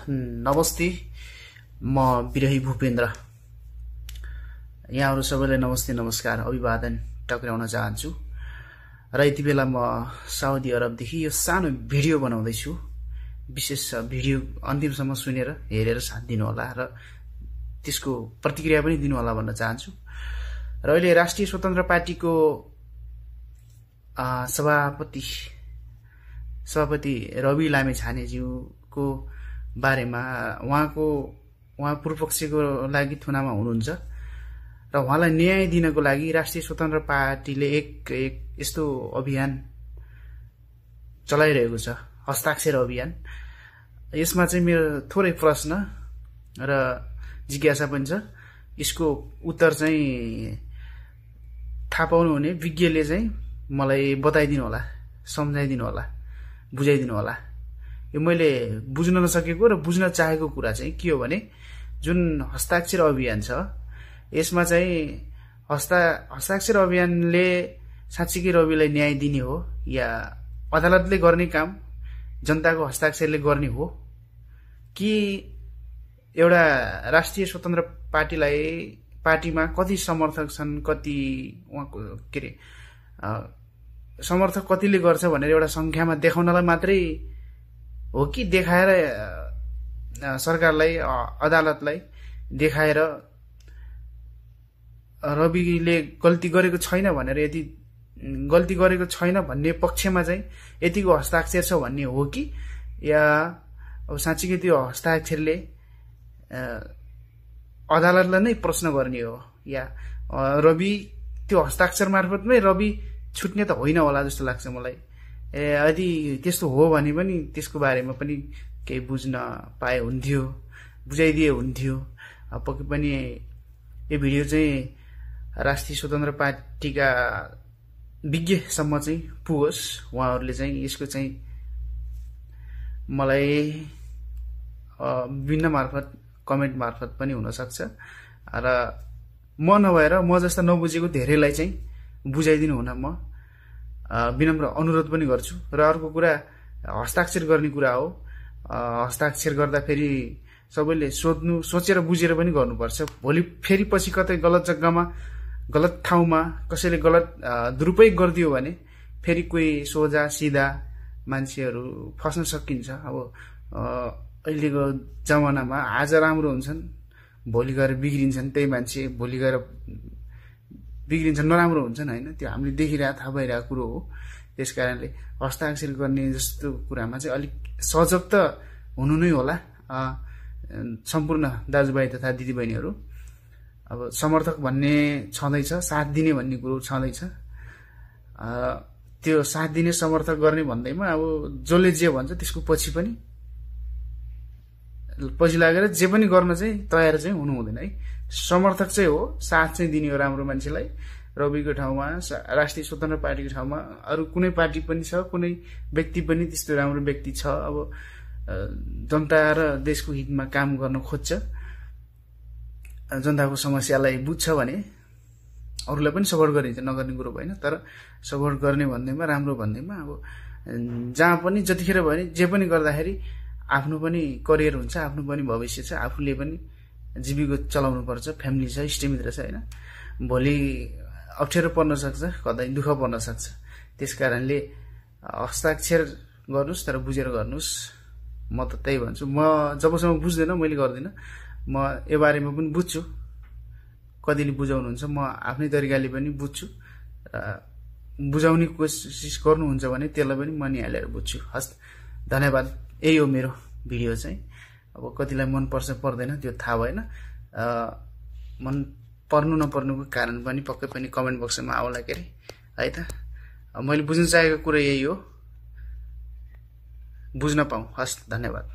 नमस्ते। म विरही भूपेन्द्र यहाँहरु सबैलाई नमस्ते नमस्कार अभिवादन टक्राउन चाहन्छु र यति बेला म साउदी अरबदेखि यो सानो भिडियो बनाउँदै छु। विशेष भिडियो अन्तिमसम्म सुनेर हेरेर साथ दिनु होला र त्यसको प्रतिक्रिया पनि दिनु होला भन्न चाहन्छु। र अहिले राष्ट्रिय स्वतन्त्र पार्टीको सभापति रवि लामेछानेज्यूको बारेमा उहाँ पूर्वपक्षको लागि थुनामा हुनुहुन्छ र उहाँलाई न्याय दिनको लागि राष्ट्रिय स्वतन्त्र पार्टीले एक यस्तो अभियान चलाइरहेको छ, हस्ताक्षर अभियान। यसमा चाहिँ मेरो थोरै प्रश्न र जिज्ञासा पनि छ। यसको उत्तर चाहिँ थाहा पाउनु हुने विज्ञले चाहिँ मलाई बताइदिनु होला, सम्झाइदिनु होला, बुझाइदिनु होला। यो मैले बुझ्न नसकेको र बुझ्न चाहेको कुरा चाहिँ के हो भने जुन हस्ताक्षर अभियान छ यसमा चाहिँ हस्ताक्षर अभियानले साँच्चीकै रविलाई न्याय दिने हो या अदालतले गर्ने काम जनताको हस्ताक्षरले गर्ने हो कि एउटा राष्ट्रिय स्वतन्त्र पार्टीमा कति समर्थक छन्, कति उहाँको के अरे समर्थक कतिले गर्छ भनेर एउटा संख्यामा देखाउनलाई मात्रै हो कि देखाएर सरकारलाई अदालतलाई देखाएर रविले गल्ती गरेको छैन भनेर यदि गल्ती गरेको छैन भन्ने पक्षमा चाहिँ यतिको हस्ताक्षर छ भन्ने हो कि या अब साँच्चीकै त्यो हस्ताक्षरले अदालतलाई नै प्रश्न गर्ने हो या रवि त्यो हस्ताक्षर मार्फतमै रवि छुट्ने त होइन होला जस्तो लाग्छ मलाई। यदि त्यस्तो हो भने पनि त्यसको बारेमा पनि केही बुझ्न पाए हुन्थ्यो, बुझाइदिए हुन्थ्यो। पक्कै पनि यो भिडियो चाहिँ राष्ट्रिय स्वतन्त्र पार्टीका विज्ञसम्म चाहिँ पुगोस्। उहाँहरूले चाहिँ यसको चाहिँ मलाई विभिन्न मार्फत कमेन्ट मार्फत पनि हुनसक्छ र म नभएर म जस्ता नबुझेको धेरैलाई चाहिँ बुझाइदिनु हुन म विनम्र अनुरोध पनि गर्छु। र अर्को कुरा हस्ताक्षर गर्ने कुरा हो। हस्ताक्षर गर्दा फेरि सबैले सोचेर बुझेर पनि गर्नुपर्छ। भोलि फेरि पछि कतै गलत जग्गामा गलत ठाउँमा कसैले गलत दुरुपयोग गरिदियो भने फेरि कोही सोझा सिधा मान्छेहरू फस्न सकिन्छ। अब अहिलेको जमानामा आज राम्रो हुन्छन्, भोलि गएर बिग्रिन्छन्। त्यही मान्छे भोलि गएर बिग्रिन्छन्, नराम्रो हुन्छन् होइन। त्यो हामीले देखिरहेको थाहा भइरहेको कुरो हो। त्यस कारणले हस्ताक्षर गर्ने जस्तो कुरामा चाहिँ अलिक सजग त हुनु नै होला सम्पूर्ण दाजुभाइ तथा दिदीबहिनीहरू। अब समर्थक भन्ने छँदैछ, साथ दिने भन्ने कुरो छँदैछ। त्यो साथ दिने समर्थक गर्ने भन्दैमा अब जसले जे भन्छ त्यसको पछि लागेर जे पनि गर्न चाहिँ तयार चाहिँ हुनु हुँदैन है। समर्थक चाहिँ हो, साथ चाहिँ दिने हो राम्रो मान्छेलाई। रविको ठाउँमा, राष्ट्रिय स्वतन्त्र पार्टीको ठाउँमा अरू कुनै पार्टी पनि छ, कुनै व्यक्ति पनि त्यस्तो राम्रो व्यक्ति छ अब जनता र देशको हितमा काम गर्न खोज्छ, जनताको समस्यालाई बुझ्छ भने अरूलाई पनि सपोर्ट गरिन्छ, नगर्ने कुरो भएन। तर सपोर्ट गर्ने भन्दैमा, राम्रो भन्दैमा अब जहाँ पनि जतिखेर भने जे पनि गर्दाखेरि आफ्नो पनि करियर हुन्छ, आफ्नो पनि भविष्य छ, आफूले पनि जीविका चलाउनु पर्छ, फ्यामिली छ, इष्टमित्र छ होइन। भोलि अप्ठ्यारो पर्न सक्छ, कतै दुःख पर्न सक्छ। त्यस कारणले हस्ताक्षर गर्नुस् तर बुझेर गर्नुस्। म त त्यही भन्छु। म जबसम्म बुझ्दैन मैले गर्दिनँ। म यो बारेमा पनि बुझ्छु, कतिले बुझाउनुहुन्छ, म आफ्नै तरिकाले पनि बुझ्छु र बुझाउने कोसिस गर्नुहुन्छ भने त्यसलाई पनि म निहालेर बुझ्छु। हस्, धन्यवाद। यही हो मेरो भिडियो चाहिँ। अब कतिलाई मन पर्छ पर्दैन त्यो थाहा भएन। मन पर्नु नपर्नुको कारण पनि पक्कै पनि कमेन्ट बक्समा आउला के अरे है त। मैले बुझ्न चाहेको कुरा यही हो, बुझ्न पाऊँ। हस्, धन्यवाद।